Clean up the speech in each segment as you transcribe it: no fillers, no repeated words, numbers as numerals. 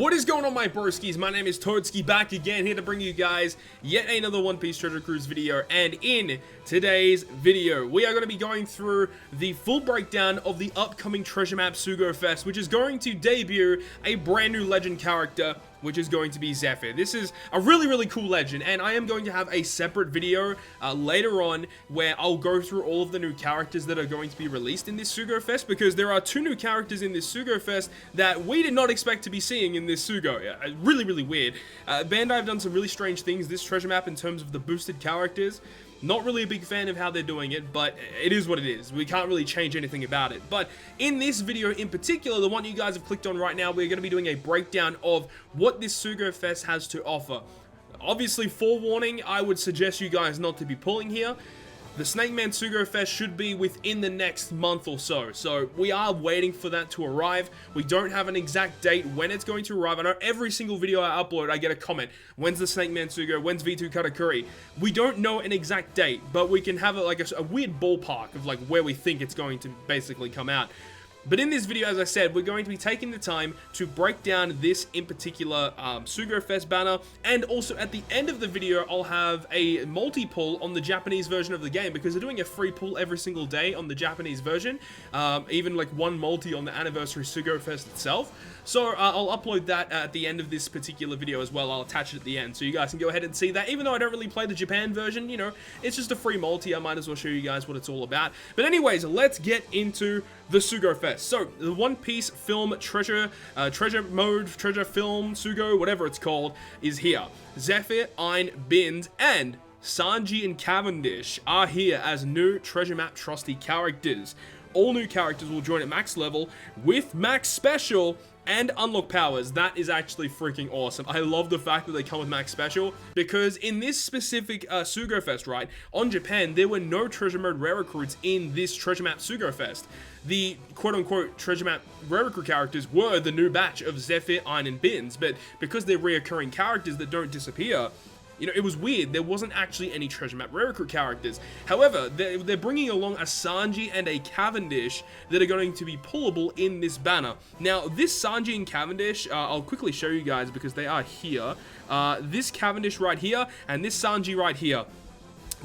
What is going on, my broskiis? My name is Toadskii, back again, here to bring you guys yet another One Piece Treasure Cruise video. And in today's video, we are going to be going through the full breakdown of the upcoming treasure map Sugo-Fest, which is going to debut a brand new legend character, which is going to be ZEPHYR. This is a really cool legend, and I am going to have a separate video later on where I'll go through all of the new characters that are going to be released in this Sugo-Fest, because there are 2 new characters in this Sugo-Fest that we did not expect to be seeing in this Sugo. Really weird. Bandai have done some really strange things this treasure map in terms of the boosted characters. Not really a big fan of how they're doing it, but it is what it is. We can't really change anything about it. But in this video in particular, the one you guys have clicked on right now, we're going to be doing a breakdown of what this Sugo-Fest has to offer. Obviously, forewarning, I would suggest you guys not to be pulling here. The Snake Man Sugo-Fest should be within the next month or so. So we are waiting for that to arrive. We don't have an exact date when it's going to arrive. I know every single video I upload, I get a comment. When's the Snake Man Sugo? When's V2 Katakuri? We don't know an exact date, but we can have a weird ballpark of like where we think it's going to basically come out. But in this video, as I said, we're going to be taking the time to break down this in particular Sugo-Fest banner, and also at the end of the video, I'll have a multi-pull on the Japanese version of the game, because they're doing a free pull every single day on the Japanese version, even like one multi on the anniversary Sugo-Fest itself. So I'll upload that at the end of this particular video as well. I'll attach it at the end, so you guys can go ahead and see that. Even though I don't really play the Japan version, you know, it's just a free multi. I might as well show you guys what it's all about. But anyways, let's get into the Sugo-Fest. So, the One Piece film treasure mode, treasure film, Sugo, whatever it's called, is here. ZEPHYR, Ein, Bins, and Sanji and Cavendish are here as new treasure map trusty characters. All new characters will join at max level with max special and unlock powers. That is actually freaking awesome. I love the fact that they come with max special, because in this specific Sugo-Fest, right, on Japan, there were no treasure mode rare recruits in this treasure map Sugo-Fest. The quote-unquote treasure map rare recruit characters were the new batch of ZEPHYR, Ein, and Bins, but because they're reoccurring characters that don't disappear, you know, it was weird. There wasn't actually any treasure map rare recruit characters. However, they're bringing along a Sanji and a Cavendish that are going to be pullable in this banner. Now, this Sanji and Cavendish, I'll quickly show you guys because they are here. This Cavendish right here and this Sanji right here.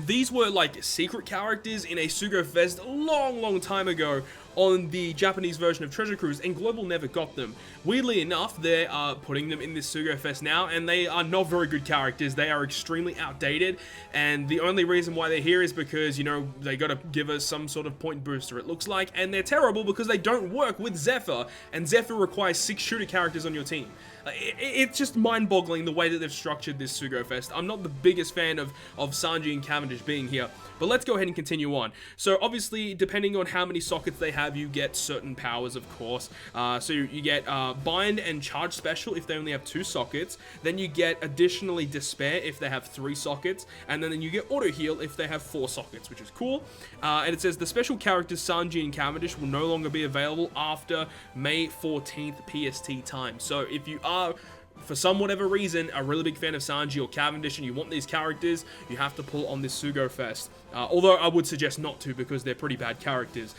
These were like secret characters in a Sugo-Fest long time ago on the Japanese version of Treasure Cruise, and Global never got them. Weirdly enough, they are putting them in this Sugo-Fest now, and they are not very good characters. They are extremely outdated, and the only reason why they're here is because, you know, they gotta give us some sort of point booster, it looks like, and they're terrible because they don't work with ZEPHYR, and ZEPHYR requires 6 shooter characters on your team. It's just mind-boggling the way that they've structured this Sugo-Fest. I'm not the biggest fan of Sanji and Cavendish being here, but let's go ahead and continue on. So obviously, depending on how many sockets they have, you get certain powers, of course. So you get Bind and Charge Special if they only have 2 sockets. Then you get additionally Despair if they have 3 sockets. And then you get Auto Heal if they have 4 sockets, which is cool. And it says the special characters Sanji and Cavendish will no longer be available after May 14th PST time. So if you are, for some whatever reason, a really big fan of Sanji or Cavendish and you want these characters, you have to pull on this Sugo-Fest. Although I would suggest not to, because they're pretty bad characters.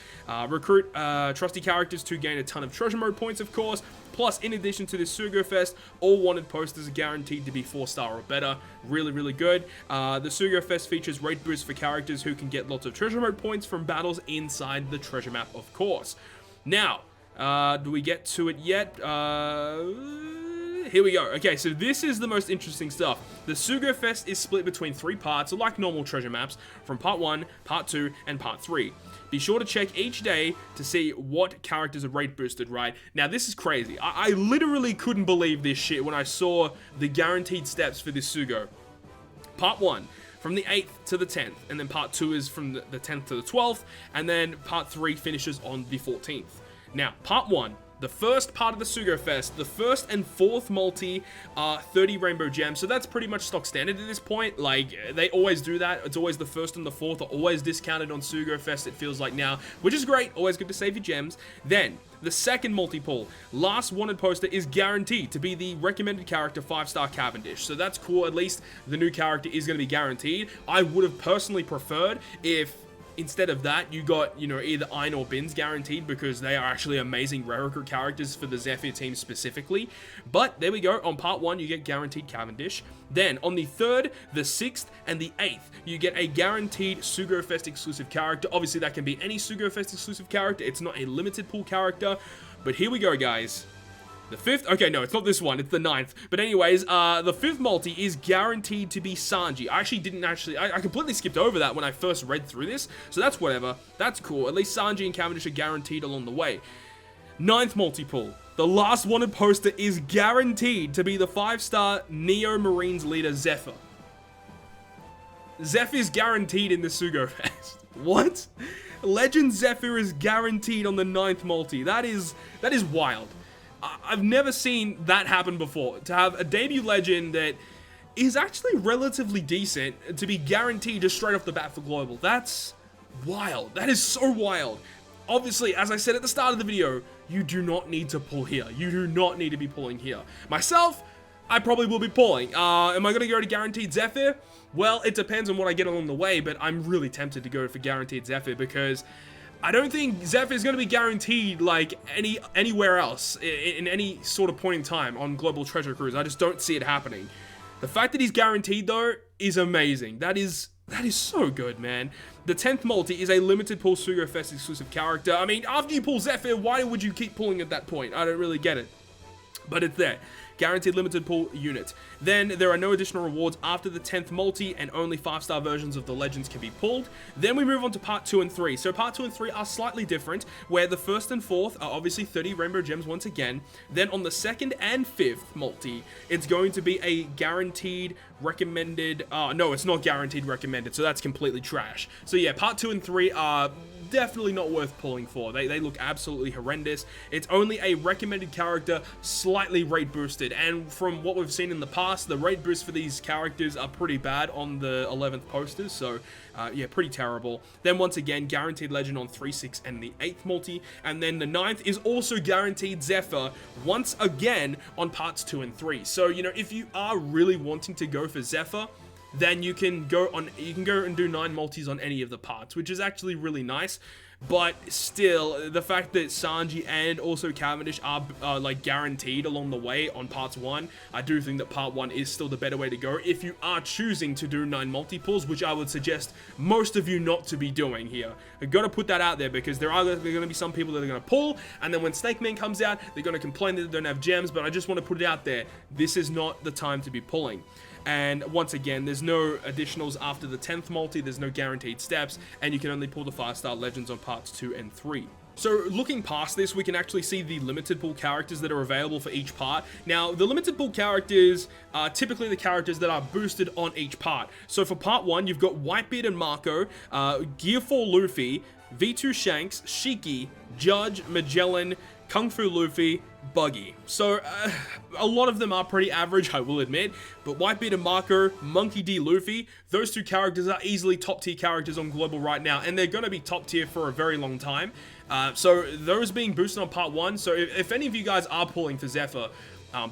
Recruit trusty characters to gain a ton of treasure mode points, of course. Plus, in addition to this Sugo-Fest, all wanted posters are guaranteed to be 4-star or better. Really good. The Sugo-Fest features rate boosts for characters who can get lots of treasure mode points from battles inside the treasure map, of course. Now, do we get to it yet? Here we go. Okay, so this is the most interesting stuff. The Sugo-Fest is split between 3 parts, like normal treasure maps, from Part 1, Part 2, and Part 3. Be sure to check each day to see what characters are rate boosted, right? Now, this is crazy. I literally couldn't believe this shit when I saw the guaranteed steps for this Sugo. Part 1, from the 8th to the 10th, and then Part 2 is from the 10th to the 12th, and then Part 3 finishes on the 14th. Now, Part 1, the first part of the Sugo-Fest, the first and 4th multi are 30 rainbow gems, so that's pretty much stock standard at this point. Like, they always do that. It's always the 1st and the 4th are always discounted on Sugo-Fest, it feels like now, which is great. Always good to save your gems. Then, the second multi-pull, last wanted poster is guaranteed to be the recommended character 5-star Cavendish, so that's cool. At least the new character is going to be guaranteed. I would have personally preferred if Instead of that, you got, either Ein or Bins guaranteed, because they are actually amazing rare recruit characters for the ZEPHYR team specifically. But there we go. On part 1, you get guaranteed Cavendish. Then on the 3rd, the 6th, and the 8th, you get a guaranteed Sugo-Fest exclusive character. Obviously, that can be any Sugo-Fest exclusive character. It's not a limited pool character. But here we go, guys. The 5th, okay, no, it's not this one, it's the 9th. But anyways, the 5th multi is guaranteed to be Sanji. I completely skipped over that when I first read through this, so that's whatever. That's cool. At least Sanji and Cavendish are guaranteed along the way. 9th multi-pull. The last wanted poster is guaranteed to be the 5-star Neo Marines leader, ZEPHYR. ZEPHYR is guaranteed in the Sugo-Fest. What? Legend ZEPHYR is guaranteed on the 9th multi. That is wild. I've never seen that happen before. To have a debut legend that is actually relatively decent to be guaranteed just straight off the bat for global. That's wild. That is so wild. Obviously, as I said at the start of the video, you do not need to pull here. You do not need to be pulling here. Myself, I probably will be pulling. Am I going to go to guaranteed ZEPHYR? Well, it depends on what I get along the way, but I'm really tempted to go for guaranteed ZEPHYR because I don't think ZEPHYR is going to be guaranteed like anywhere else in any sort of point in time on Global Treasure Cruise. I just don't see it happening. The fact that he's guaranteed though is amazing. That is so good, man. The 10th multi is a limited pull Sugo-Fest exclusive character. I mean, after you pull ZEPHYR, why would you keep pulling at that point? I don't really get it. But it's there. Guaranteed limited pull unit. Then there are no additional rewards after the 10th multi, and only 5-star versions of the legends can be pulled. Then we move on to part 2 and 3. So part 2 and 3 are slightly different, where the 1st and 4th are obviously 30 rainbow gems once again. Then on the 2nd and 5th multi, it's going to be a guaranteed recommended, no, it's not guaranteed recommended, so that's completely trash. So yeah, part 2 and 3 are definitely not worth pulling for. They look absolutely horrendous. It's only a recommended character, slightly rate boosted, and from what we've seen in the past, the rate boosts for these characters are pretty bad on the 11th posters, so yeah, pretty terrible. Then once again, guaranteed legend on 3, 6, and the 8th multi, and then the 9th is also guaranteed ZEPHYR once again on parts 2 and 3. So, you know, if you are really wanting to go for ZEPHYR, then you can go and do 9 multis on any of the parts, which is actually really nice. But still, the fact that Sanji and also Cavendish are like guaranteed along the way on parts 1, I do think that part 1 is still the better way to go if you are choosing to do 9 multi-pulls, which I would suggest most of you not to be doing here. I've got to put that out there because there are going to be some people that are going to pull, and then when Snake Man comes out, they're going to complain that they don't have gems, but I just want to put it out there. This is not the time to be pulling. And once again, there's no additionals after the 10th multi, there's no guaranteed steps, and you can only pull the 5-star legends on parts 2 and 3. So looking past this, we can actually see the limited pool characters that are available for each part. Now, the limited pool characters are typically the characters that are boosted on each part. So for part 1, you've got Whitebeard and Marco, Gear 4 Luffy, V2 Shanks, Shiki, Judge, Magellan, Kung Fu Luffy, Buggy. So a lot of them are pretty average, I will admit, but Whitebeard and Marco, Monkey D. Luffy, those two characters are easily top tier characters on Global right now, and they're going to be top tier for a very long time. So those being boosted on part 1, so if any of you guys are pulling for ZEPHYR,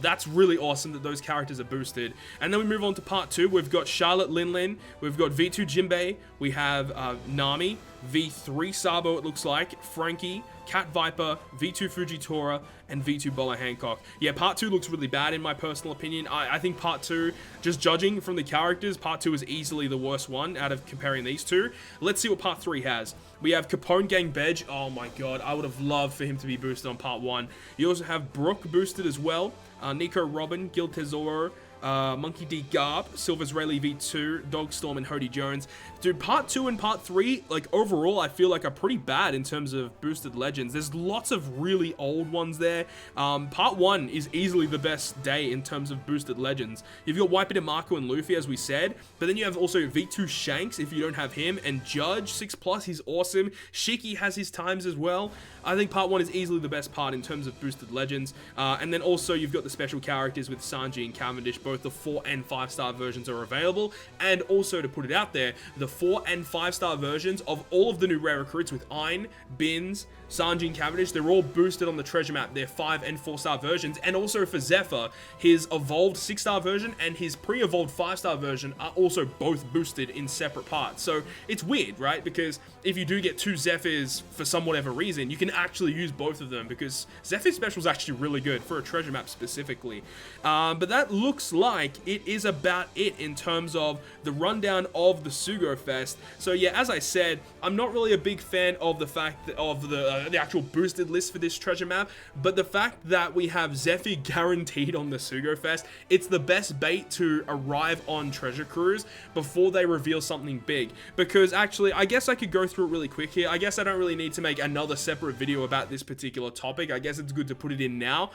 that's really awesome that those characters are boosted. And then we move on to part 2. We've got Charlotte Linlin, we've got V2 Jinbei, we have Nami, V3 Sabo it looks like, Frankie, Cat Viper, V2 Fujitora, and V2 Bola Hancock. Yeah, part 2 looks really bad in my personal opinion. I think part 2, just judging from the characters, part 2 is easily the worst one out of comparing these two. Let's see what part 3 has. We have Capone Gang Bedge. Oh my god, I would have loved for him to be boosted on part 1. You also have Brooke boosted as well. Nico Robin, Gil Tesoro, Monkey D. Garb, Silver's Rayleigh V2, Dogstorm, and Hody Jones. Dude, part 2 and part 3, like overall, I feel like are pretty bad in terms of boosted legends. There's lots of really old ones there. Part 1 is easily the best day in terms of boosted legends. You've got Whitebeard and Marco and Luffy, as we said, but then you have also V2 Shanks, if you don't have him, and Judge, 6+, he's awesome. Shiki has his times as well. I think part 1 is easily the best part in terms of boosted legends. And then also you've got the special characters with Sanji and Cavendish. Both the 4 and 5-star versions are available. And also, to put it out there, the 4 and 5-star versions of all of the new rare recruits with Ein, Bins, Sanji, and Cavendish, they're all boosted on the treasure map, their 5 and 4-star versions. And also for ZEPHYR, his evolved 6-star version and his pre-evolved 5-star version are also both boosted in separate parts. So it's weird, right? Because if you do get 2 ZEPHYRs for some whatever reason, you can actually use both of them, because ZEPHYR special is actually really good for a treasure map specifically. But that looks like it is about it in terms of the rundown of the Sugo-Fest. So yeah, as I said, I'm not really a big fan of the fact that of the actual boosted list for this treasure map, but the fact that we have ZEPHYR guaranteed on the Sugo-Fest, it's the best bait to arrive on Treasure Cruise before they reveal something big. Because actually, I guess I could go through it really quick here. I guess I don't really need to make another separate video about this particular topic. I guess it's good to put it in now.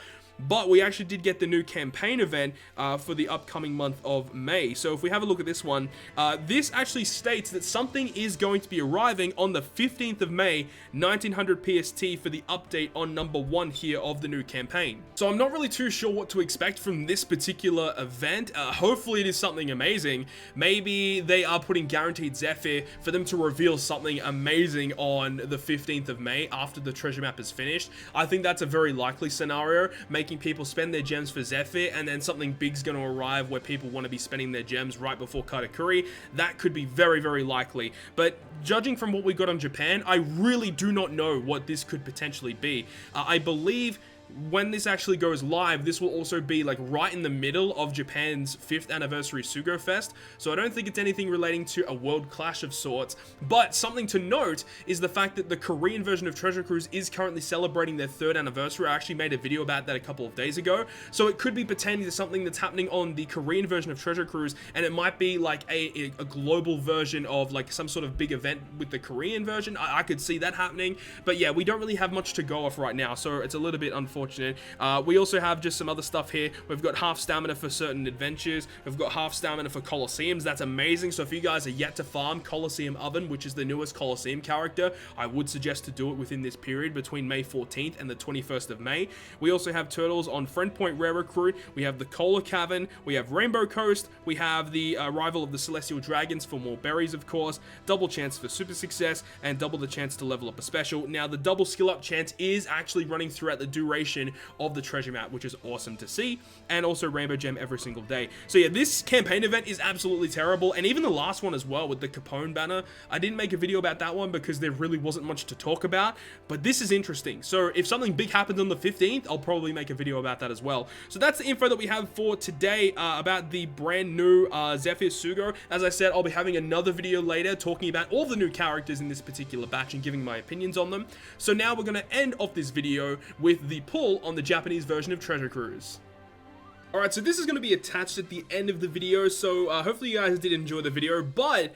But we actually did get the new campaign event for the upcoming month of May. So if we have a look at this one, this actually states that something is going to be arriving on the 15th of May, 1900 PST, for the update on number 1 here of the new campaign. So I'm not really too sure what to expect from this particular event. Hopefully it is something amazing. Maybe they are putting guaranteed ZEPHYR for them to reveal something amazing on the 15th of May after the treasure map is finished. I think that's a very likely scenario, making people spend their gems for ZEPHYR, and then something big's going to arrive where people want to be spending their gems right before Katakuri. That could be very, very likely. But judging from what we got on Japan, I really do not know what this could potentially be. I believe when this actually goes live, this will also be like right in the middle of Japan's 5th anniversary Sugo-Fest, so I don't think it's anything relating to a world clash of sorts. But something to note is the fact that the Korean version of Treasure Cruise is currently celebrating their 3rd anniversary. I actually made a video about that a couple of days ago, so it could be pertaining to something that's happening on the Korean version of Treasure Cruise, and it might be like a global version of like some sort of big event with the Korean version. I could see that happening, but yeah, we don't really have much to go off right now, so it's a little bit unfortunate. We also have just some other stuff here. We've got half stamina for certain adventures. We've got half stamina for Colosseums. That's amazing. So if you guys are yet to farm Colosseum Oven, which is the newest Colosseum character, I would suggest to do it within this period between May 14th and the 21st of May. We also have turtles on Friend Point Rare Recruit. We have the Cola Cavern. We have Rainbow Coast. We have the arrival of the Celestial Dragons for more berries, of course. Double chance for super success, and double the chance to level up a special. Now, the double skill up chance is actually running throughout the duration of the treasure map, which is awesome to see, and also Rainbow Gem every single day. So yeah, this campaign event is absolutely terrible, and even the last one as well with the Capone banner. I didn't make a video about that one because there really wasn't much to talk about, but this is interesting. So if something big happens on the 15th, I'll probably make a video about that as well. So that's the info that we have for today about the brand new ZEPHYR Sugo. As I said, I'll be having another video later talking about all the new characters in this particular batch and giving my opinions on them. So now we're going to end off this video with the pull on the Japanese version of Treasure Cruise. Alright, so this is going to be attached at the end of the video, so hopefully you guys did enjoy the video, but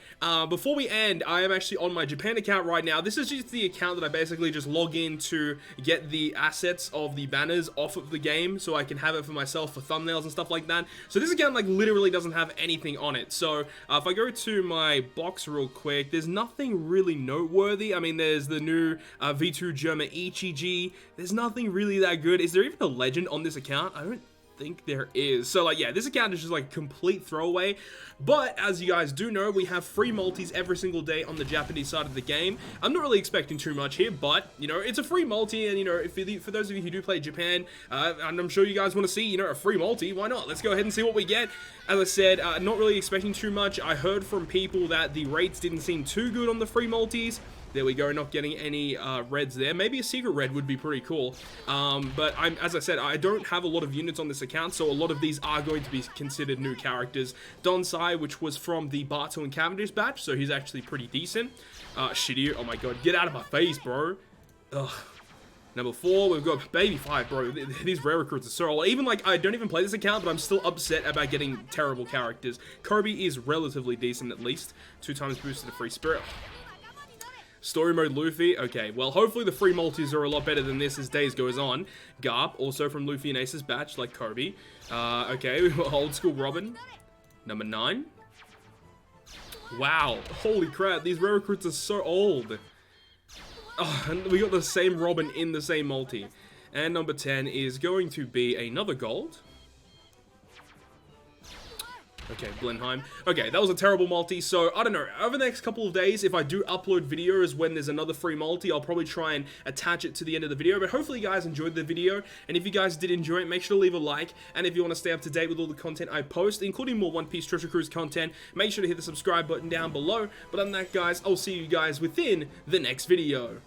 before we end, I am actually on my Japan account right now. This is just the account that I basically just log in to get the assets of the banners off of the game, so I can have it for myself for thumbnails and stuff like that. So this account like literally doesn't have anything on it, so if I go to my box real quick, there's nothing really noteworthy. I mean, there's the new V2 Germa Ichiji. There's nothing really that good. Is there even a legend on this account? I don't think there is. So like, yeah, this account is just like complete throwaway. But as you guys do know, we have free multis every single day on the Japanese side of the game. I'm not really expecting too much here, but you know, it's a free multi, and you know, for those of you who do play Japan, and I'm sure you guys want to see, you know, a free multi, why not? Let's go ahead and see what we get. As I said, not really expecting too much. I heard from people that the rates didn't seem too good on the free multis. There we go, not getting any reds there. Maybe a secret red would be pretty cool. But as I said, I don't have a lot of units on this account, so a lot of these are going to be considered new characters. Donsai, which was from the Bartu and Cavendish batch, so he's actually pretty decent. Shiryu, oh my god, get out of my face, bro. Ugh. Number 4, we've got Baby 5, bro. These rare recruits are so old. Even, like, I don't even play this account, but I'm still upset about getting terrible characters. Kobe is relatively decent, at least. 2 times boosted to free spirit. Story mode Luffy, okay, well hopefully the free multis are a lot better than this as days goes on. Garp, also from Luffy and Ace's batch, like Kobe. Okay, we've got old school Robin. Number 9. Wow, holy crap, these rare recruits are so old. Oh, and we got the same Robin in the same multi. And number 10 is going to be another gold. Okay, Blenheim. Okay, that was a terrible multi, so I don't know. Over the next couple of days, if I do upload videos when there's another free multi, I'll probably try and attach it to the end of the video, but hopefully you guys enjoyed the video, and if you guys did enjoy it, make sure to leave a like, and if you want to stay up to date with all the content I post, including more One Piece Treasure Cruise content, make sure to hit the subscribe button down below. But other than that, guys, I'll see you guys within the next video.